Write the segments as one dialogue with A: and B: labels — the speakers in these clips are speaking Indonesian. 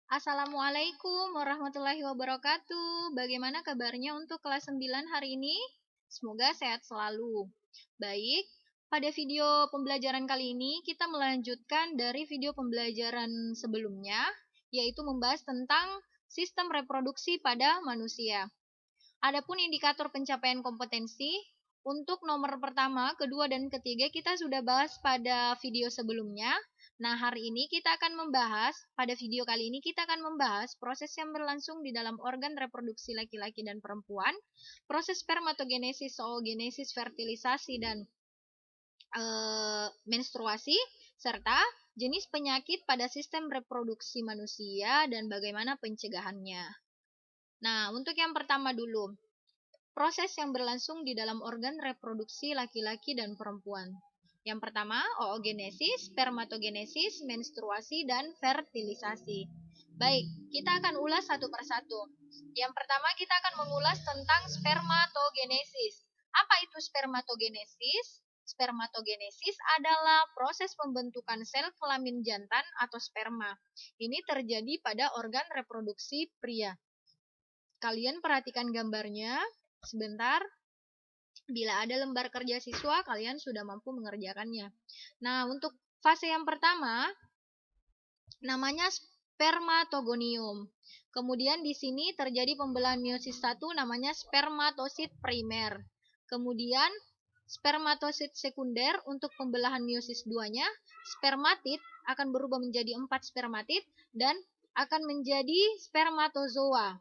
A: Assalamualaikum warahmatullahi wabarakatuh. Bagaimana kabarnya untuk kelas 9 hari ini? Semoga sehat selalu. Baik, pada video pembelajaran kali ini kita melanjutkan dari video pembelajaran sebelumnya, yaitu membahas tentang sistem reproduksi pada manusia. Adapun indikator pencapaian kompetensi, untuk nomor pertama, kedua, dan ketiga kita sudah bahas pada video sebelumnya. Nah, pada video kali ini kita akan membahas proses yang berlangsung di dalam organ reproduksi laki-laki dan perempuan, proses spermatogenesis, oogenesis, fertilisasi, dan menstruasi, serta jenis penyakit pada sistem reproduksi manusia dan bagaimana pencegahannya. Nah, untuk yang pertama dulu, proses yang berlangsung di dalam organ reproduksi laki-laki dan perempuan. Yang pertama, oogenesis, spermatogenesis, menstruasi, dan fertilisasi. Baik, kita akan ulas satu persatu. Yang pertama, kita akan mengulas tentang spermatogenesis. Apa itu spermatogenesis? Spermatogenesis adalah proses pembentukan sel kelamin jantan atau sperma. Ini terjadi pada organ reproduksi pria. Kalian perhatikan gambarnya sebentar. Bila ada lembar kerja siswa, kalian sudah mampu mengerjakannya. Nah, untuk fase yang pertama, namanya spermatogonium. Kemudian di sini terjadi pembelahan meiosis 1, namanya spermatosit primer. Kemudian spermatosit sekunder untuk pembelahan meiosis 2-nya, spermatid akan berubah menjadi 4 spermatid dan akan menjadi spermatozoa.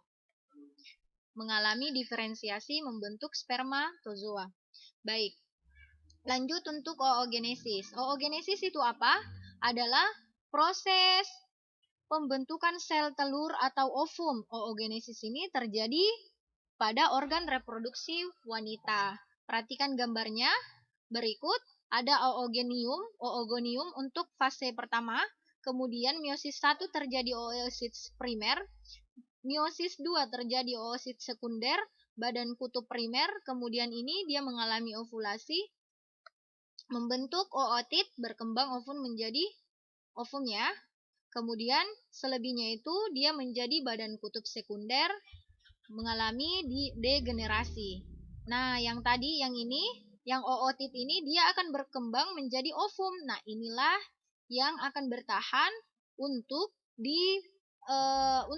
A: Mengalami diferensiasi membentuk spermatozoa. Baik, lanjut untuk oogenesis. Oogenesis itu apa? Adalah proses pembentukan sel telur atau ovum. Oogenesis ini terjadi pada organ reproduksi wanita. Perhatikan gambarnya berikut. Ada oogonium untuk fase pertama. Kemudian meiosis 1 terjadi oosit primer. Meiosis 2 terjadi oosit sekunder, badan kutub primer, kemudian ini dia mengalami ovulasi, membentuk ootit, berkembang ovum menjadi ovum ya. Kemudian selebihnya itu dia menjadi badan kutub sekunder, mengalami degenerasi. Nah, yang tadi yang ootit ini dia akan berkembang menjadi ovum. Nah, inilah yang akan bertahan untuk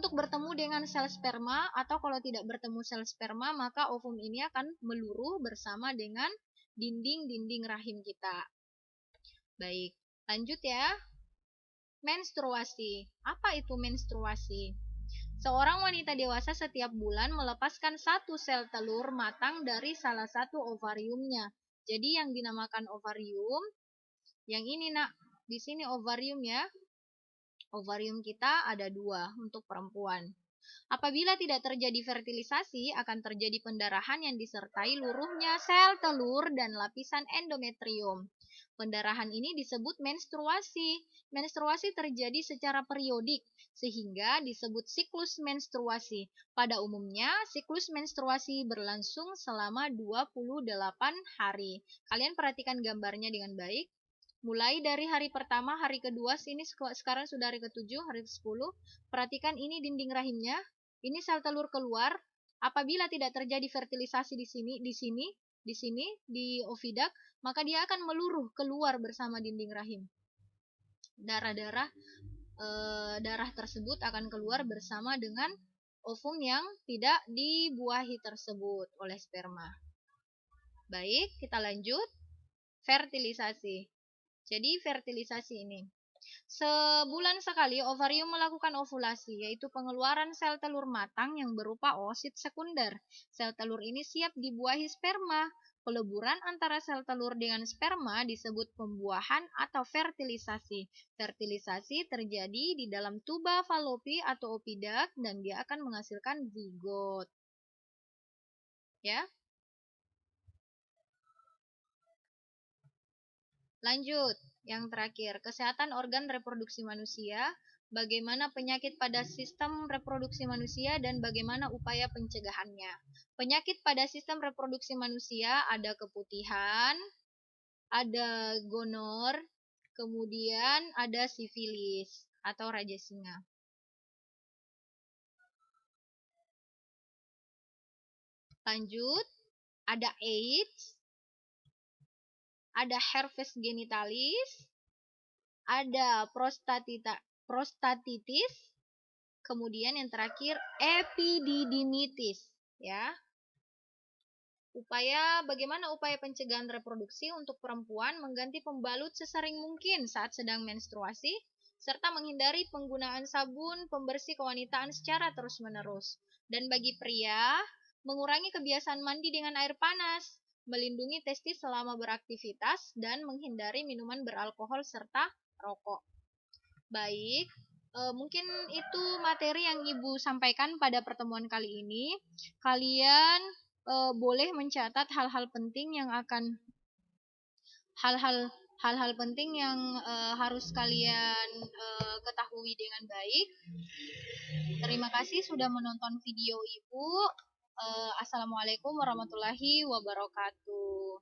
A: bertemu dengan sel sperma, atau kalau tidak bertemu sel sperma maka ovum ini akan meluruh bersama dengan dinding rahim kita. Baik, lanjut ya. Menstruasi. Apa itu menstruasi? Seorang wanita dewasa setiap bulan melepaskan satu sel telur matang dari salah satu ovariumnya. Jadi yang dinamakan ovarium, yang ini nak, di sini ovarium ya. Ovarium kita ada 2 untuk perempuan. Apabila tidak terjadi fertilisasi, akan terjadi pendarahan yang disertai luruhnya sel telur dan lapisan endometrium. Pendarahan ini disebut menstruasi. Menstruasi terjadi secara periodik, sehingga disebut siklus menstruasi. Pada umumnya, siklus menstruasi berlangsung selama 28 hari. Kalian perhatikan gambarnya dengan baik. Mulai dari hari pertama, hari kedua, sini sekarang sudah hari ke-7, hari ke-10. Perhatikan ini dinding rahimnya. Ini sel telur keluar. Apabila tidak terjadi fertilisasi di oviduct, maka dia akan meluruh keluar bersama dinding rahim. Darah tersebut akan keluar bersama dengan ovum yang tidak dibuahi tersebut oleh sperma. Baik, kita lanjut. Fertilisasi. Jadi fertilisasi ini, sebulan sekali ovarium melakukan ovulasi, yaitu pengeluaran sel telur matang yang berupa oosit sekunder. Sel telur ini siap dibuahi sperma. Peleburan antara sel telur dengan sperma disebut pembuahan atau fertilisasi. Fertilisasi terjadi di dalam tuba falopi atau oviduct dan dia akan menghasilkan zigot. Ya. Lanjut, yang terakhir, kesehatan organ reproduksi manusia, bagaimana penyakit pada sistem reproduksi manusia dan bagaimana upaya pencegahannya. Penyakit pada sistem reproduksi manusia ada keputihan, ada gonor, kemudian ada sifilis atau raja singa. Lanjut, ada AIDS, ada herpes genitalis, ada prostatitis, kemudian yang terakhir epididimitis, ya. Bagaimana upaya pencegahan reproduksi untuk perempuan mengganti pembalut sesering mungkin saat sedang menstruasi, serta menghindari penggunaan sabun pembersih kewanitaan secara terus-menerus. Dan bagi pria, mengurangi kebiasaan mandi dengan air panas, melindungi testis selama beraktivitas, dan menghindari minuman beralkohol serta rokok. Baik, mungkin itu materi yang Ibu sampaikan pada pertemuan kali ini. Kalian boleh mencatat hal-hal penting yang harus kalian ketahui dengan baik. Terima kasih sudah menonton video Ibu. Assalamualaikum warahmatullahi wabarakatuh.